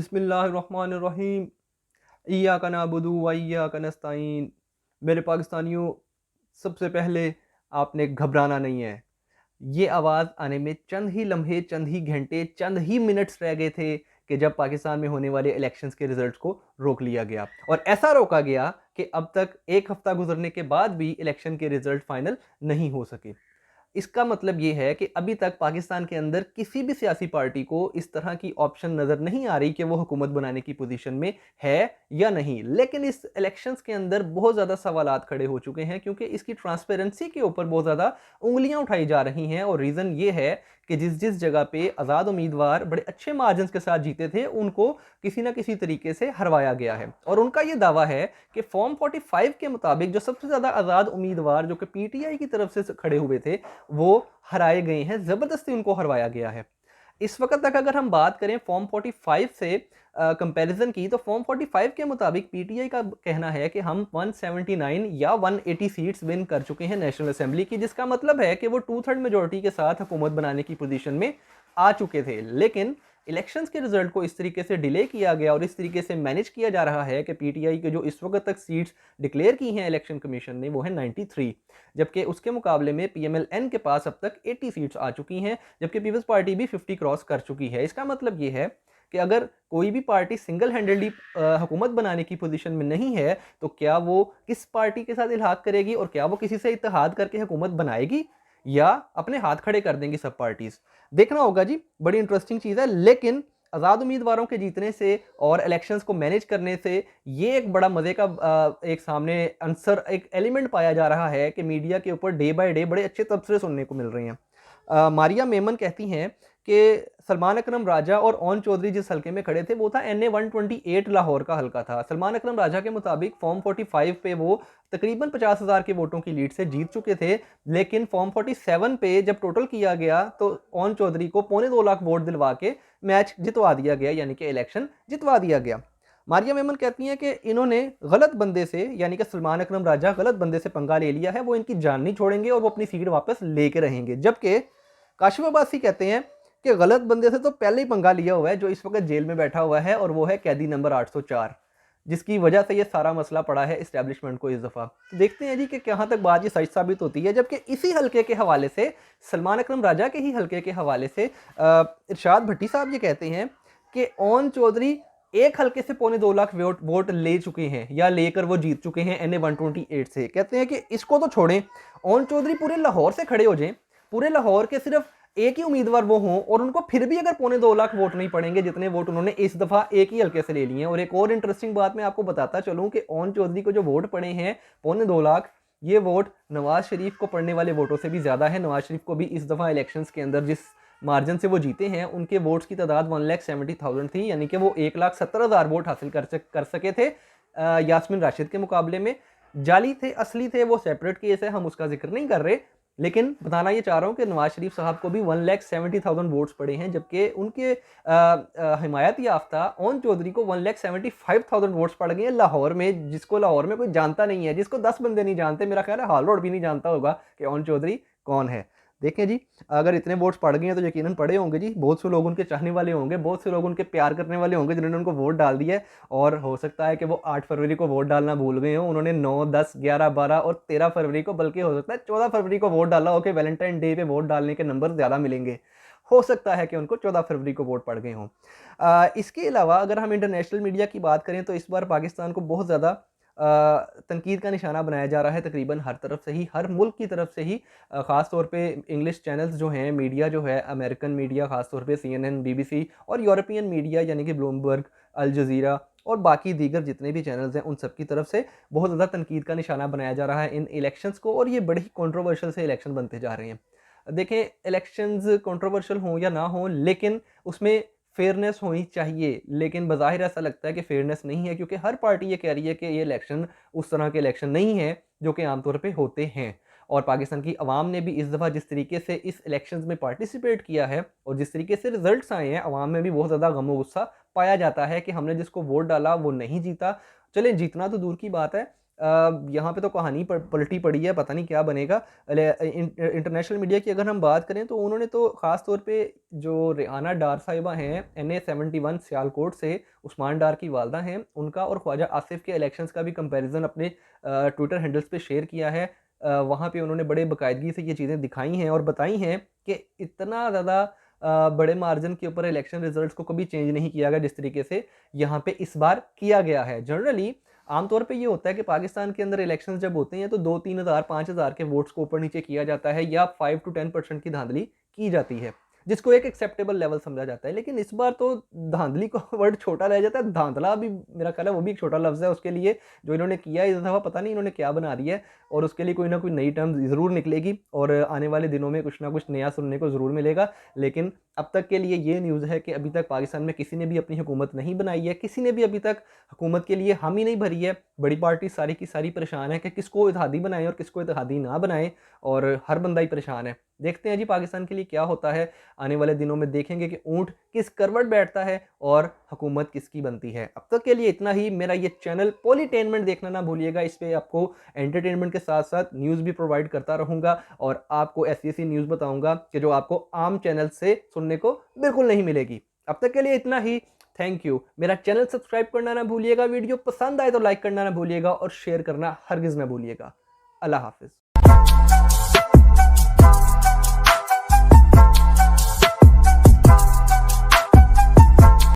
बिस्मिल्लाहिर्रहमानिर्रहीम। इय्याका नअबुदु व इय्याका नस्तईन। मेरे पाकिस्तानियों, सबसे पहले आपने घबराना नहीं है। ये आवाज़ आने में चंद ही लम्हे, चंद ही घंटे, चंद ही मिनट्स रह गए थे कि जब पाकिस्तान में होने वाले इलेक्शंस के रिजल्ट्स को रोक लिया गया, और ऐसा रोका गया कि अब तक 1 हफ्ता गुजरने के बाद भी इलेक्शन के रिजल्ट फाइनल नहीं हो सके। इसका मतलब ये है कि अभी तक पाकिस्तान के अंदर किसी भी सियासी पार्टी को इस तरह की ऑप्शन नज़र नहीं आ रही कि वो हुकूमत बनाने की पोजीशन में है या नहीं। लेकिन इस इलेक्शंस के अंदर बहुत ज़्यादा सवालात खड़े हो चुके हैं, क्योंकि इसकी ट्रांसपेरेंसी के ऊपर बहुत ज़्यादा उंगलियां उठाई जा रही हैं। और रीज़न ये है कि जिस जिस जगह पे आज़ाद उम्मीदवार बड़े अच्छे मार्जिन के साथ जीते थे, उनको किसी ना किसी तरीके से हरवाया गया है। और उनका ये दावा है कि फॉर्म 45 के मुताबिक जो सबसे ज़्यादा आज़ाद उम्मीदवार जो कि पीटीआई की तरफ से खड़े हुए थे, वो हराए गए हैं, ज़बरदस्ती उनको हरवाया गया है। इस वक्त तक अगर हम बात करें फॉर्म 45 से कंपैरिजन की, तो फॉर्म 45 के मुताबिक पीटीआई का कहना है कि हम 179 या 180 सीट्स विन कर चुके हैं नेशनल असेंबली की, जिसका मतलब है कि वो 2/3 मेजोरिटी के साथ हुकूमत बनाने की पोजीशन में आ चुके थे। लेकिन इलेक्शंस के रिजल्ट को इस तरीके से डिले किया गया और इस तरीके से मैनेज किया जा रहा है कि पीटीआई के जो इस वक्त तक सीट्स डिक्लेयर की हैं इलेक्शन कमीशन ने, वो है 93, जबकि उसके मुकाबले में पीएमएलएन के पास अब तक 80 सीट्स आ चुकी हैं, जबकि पीपल्स पार्टी भी 50 क्रॉस कर चुकी है। इसका मतलब ये है कि अगर कोई भी पार्टी सिंगल हैंडेडली हुकूमत बनाने की पोजीशन में नहीं है, तो क्या वो किस पार्टी के साथ इल्हाक करेगी और क्या वो किसी से इत्तेहाद करके हुकूमत बनाएगी, या अपने हाथ खड़े कर देंगी सब पार्टीज। देखना होगा जी, बड़ी इंटरेस्टिंग चीज़ है। लेकिन आज़ाद उम्मीदवारों के जीतने से और इलेक्शंस को मैनेज करने से ये एक बड़ा मज़े का एक सामने आंसर, एक एलिमेंट पाया जा रहा है कि मीडिया के ऊपर डे बाय डे बड़े अच्छे तबसरे सुनने को मिल रहे हैं। मारिया मेमन कहती हैं कि सलमान अकरम राजा और ओन चौधरी जिस हलके में खड़े थे, वो था NA 128 लाहौर का हलका था। सलमान अकरम राजा के मुताबिक फॉर्म 45 पे वो तकरीबन 50,000 के वोटों की लीड से जीत चुके थे। लेकिन फॉर्म 47 पे जब टोटल किया गया, तो ओन चौधरी को 2.25 लाख वोट दिलवा के मैच जितवा दिया गया, यानी कि इलेक्शन जितवा दिया गया। मारिया मेमन कहती हैं कि इन्होंने गलत बंदे से, यानी कि सलमान अकरम राजा गलत बंदे से पंगा ले लिया है, वो इनकी जान नहीं छोड़ेंगे और वो अपनी सीट वापस लेके रहेंगे। जबकि काशिफ अब्बासी कहते हैं कि गलत बंदे से तो पहले ही पंगा लिया हुआ है, जो इस वक्त जेल में बैठा हुआ है, और वो है कैदी नंबर 804, जिसकी वजह से ये सारा मसला पड़ा है इस्टेब्लिशमेंट को इस दफ़ा। तो देखते हैं जी कि कहाँ तक बात ये सच साबित होती है। जबकि इसी हलके के हवाले से, सलमान अकरम राजा के ही हलके के हवाले से इरशाद भट्टी साहब ये कहते हैं कि ओन चौधरी एक हलके से 2.25 लाख वोट ले चुके हैं, या लेकर वो जीत चुके हैं NA 128 से। कहते हैं कि इसको तो छोड़ें, ओन चौधरी पूरे लाहौर से खड़े हो जाएं, पूरे लाहौर के सिर्फ एक ही उम्मीदवार वो हों, और उनको फिर भी अगर 2.25 लाख वोट नहीं पड़ेंगे जितने वोट उन्होंने इस दफा एक ही हल्के से ले लिए हैं। और एक और इंटरेस्टिंग बात मैं आपको बताता चलूं कि ओन चौधरी को जो वोट पड़े हैं 2.25 लाख, ये वोट नवाज शरीफ को पड़ने वाले वोटों से भी ज्यादा है। नवाज शरीफ को भी इस दफा इलेक्शंस के अंदर जिस मार्जिन से वो जीते हैं, उनके वोट्स की तादाद 1,70,000 थी, यानी कि वो 1,70,000 वोट हासिल कर सके थे यास्मीन राशिद के मुकाबले में। जाली थे, असली थे, वो सेपरेट केस है, हम उसका जिक्र नहीं कर रहे। लेकिन बताना ये चाह रहा हूँ कि नवाज शरीफ साहब को भी 1,70,000 वोट्स पड़े हैं, जबकि उनके हिमायत याफ्ता ओन चौधरी को 1,75,000 वोट्स पड़ गए हैं लाहौर में, जिसको लाहौर में कोई जानता नहीं है, जिसको 10 बंदे नहीं जानते। मेरा ख्याल है हाल रोड भी नहीं जानता होगा कि ओन चौधरी कौन है। देखें जी, अगर इतने वोट्स पड़ गए हैं तो यकीनन पड़े होंगे जी, बहुत से लोग उनके चाहने वाले होंगे, बहुत से लोग उनके प्यार करने वाले होंगे जिन्होंने उनको वोट डाल दिया है। और हो सकता है कि वो 8 फरवरी को वोट डालना भूल गए हों, उन्होंने 9, 10, 11, 12 और 13 फरवरी को, बल्कि हो सकता है 14 फरवरी को वोट डाला हो कि वैलेंटाइन डे पे वोट डालने के नंबर ज़्यादा मिलेंगे। हो सकता है कि उनको 14 फरवरी को वोट पड़ गए हों। इसके अलावा अगर हम इंटरनेशनल मीडिया की बात करें, तो इस बार पाकिस्तान को बहुत ज़्यादा तनकीद का निशाना बनाया जा रहा है, तकरीबन हर तरफ से ही, हर मुल्क की तरफ से ही। ख़ास तौर पे इंग्लिश चैनल्स जो हैं, मीडिया जो है, अमेरिकन मीडिया ख़ास तौर पे CNN, BBC, और यूरोपियन मीडिया यानी कि ब्लूमबर्ग, अल जज़ीरा और बाकी दीगर जितने भी चैनल्स हैं, उन सब की तरफ से बहुत ज़्यादा तनकीद का निशाना बनाया जा रहा है इन इलेक्शंस को, और ये बड़े ही कॉन्ट्रोवर्शियल से इलेक्शन बनते जा रहे हैं। देखें, इलेक्शंस कॉन्ट्रोवर्शियल हों या ना हों, लेकिन उसमें फेयरनेस होनी चाहिए। लेकिन बज़ाहिर ऐसा लगता है कि फेयरनेस नहीं है, क्योंकि हर पार्टी ये कह रही है कि ये इलेक्शन उस तरह के इलेक्शन नहीं है जो कि आमतौर पे होते हैं। और पाकिस्तान की आवाम ने भी इस दफ़ा जिस तरीके से इस इलेक्शंस में पार्टिसिपेट किया है और जिस तरीके से रिजल्ट्स आए हैं, आवाम में भी बहुत ज़्यादा गम गुस्सा पाया जाता है कि हमने जिसको वोट डाला वो नहीं जीता। चलें, जीतना तो दूर की बात है, यहाँ पे तो कहानी पलटी पड़ी है, पता नहीं क्या बनेगा। इंटरनेशनल मीडिया की अगर हम बात करें तो उन्होंने तो ख़ास तौर पे जो रेहाना डार साहिबा हैं NA-71 सियालकोट से, उस्मान डार की वालदा हैं, उनका और ख्वाजा आसिफ के इलेक्शंस का भी कंपैरिजन अपने ट्विटर हैंडल्स पे शेयर किया है। वहाँ पे उन्होंने बड़े बाकायदगी से ये चीज़ें दिखाई हैं और बताई हैं कि इतना ज़्यादा बड़े मार्जिन के ऊपर इलेक्शन रिजल्ट्स को कभी चेंज नहीं किया गया जिस तरीके से यहाँ पे इस बार किया गया है। जनरली आमतौर पे ये होता है कि पाकिस्तान के अंदर इलेक्शंस जब होते हैं तो 2-3 हज़ार 5 हज़ार के वोट्स को ऊपर नीचे किया जाता है या 5 to 10% की धांधली की जाती है, जिसको एक एक्सेप्टेबल लेवल समझा जाता है। लेकिन इस बार तो धांधली का वर्ड छोटा रह जाता है, धांधला भी मेरा ख्याल है वो भी एक छोटा लफ्ज़ है उसके लिए। जो इन्होंने किया है इस दफ़ा, पता नहीं इन्होंने क्या बना दिया है, और उसके लिए कोई ना कोई नई टर्म ज़रूर निकलेगी और आने वाले दिनों में कुछ ना कुछ नया सुनने को ज़रूर मिलेगा। लेकिन अब तक के लिए ये न्यूज़ है कि अभी तक पाकिस्तान में किसी ने भी अपनी हुकूमत नहीं बनाई है, किसी ने भी अभी तक हुकूमत के लिए हामी नहीं भरी है। बड़ी पार्टी सारी की सारी परेशान है कि किसको इत्तेहादी बनाएं और किसको इत्तेहादी ना बनाएं, और हर बंदा ही परेशान है। देखते हैं जी पाकिस्तान के लिए क्या होता है। आने वाले दिनों में देखेंगे कि ऊँट किस करवट बैठता है और हुकूमत किसकी बनती है। अब तक के लिए इतना ही। मेरा ये चैनल पॉलिटेनमेंट देखना ना भूलिएगा, इस पे आपको एंटरटेनमेंट के साथ साथ न्यूज़ भी प्रोवाइड करता रहूँगा और आपको ऐसी-ऐसी न्यूज़ बताऊँगा कि जो आपको आम चैनल से सुनने को बिल्कुल नहीं मिलेगी। अब तक के लिए इतना ही। Thank you. मेरा चैनल सब्सक्राइब करना ना भूलिएगा, वीडियो पसंद आए तो लाइक करना ना भूलिएगा और शेयर करना हरगिज़ ना भूलिएगा। अल्लाह हाफ़िज़।